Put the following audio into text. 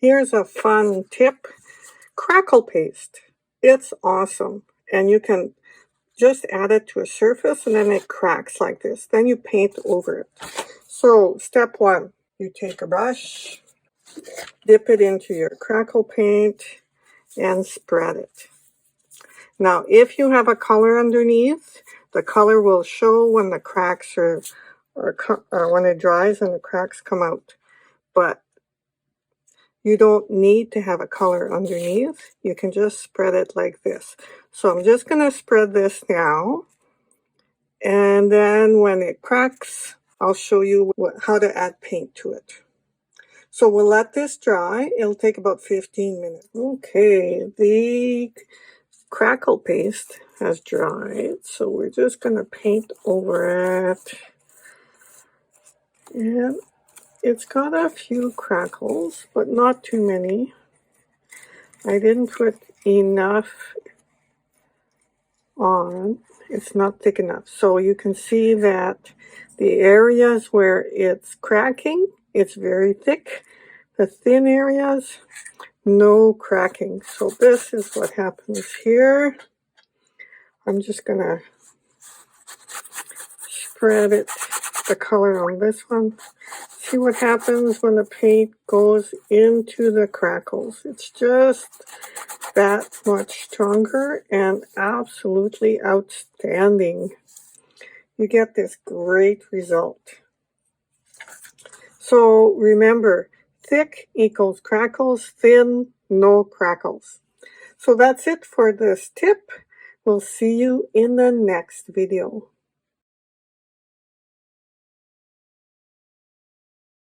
Here's a fun tip. Crackle paste. It's awesome. And you can just add it to a surface and then it cracks like this. Then you paint over it. So step one, you take a brush, dip it into your crackle paint, and spread it. Now, if you have a color underneath, the color will show when the cracks are when it dries and the cracks come out. But you don't need to have a color underneath. You can just spread it like this. So I'm just going to spread this now. And then when it cracks, I'll show you how to add paint to it. So we'll let this dry. It'll take about 15 minutes. Okay, the crackle paste has dried. So we're just going to paint over it. And it's got a few crackles, but not too many. I didn't put enough on. It's not thick enough. So you can see that the areas where it's cracking, it's very thick. The thin areas, no cracking. So this is what happens here. I'm just going to spread it, the color on this one. See what happens when the paint goes into the crackles. It's just that much stronger and absolutely outstanding. You get this great result. So remember, thick equals crackles, thin, no crackles. So that's it for this tip. We'll see you in the next video.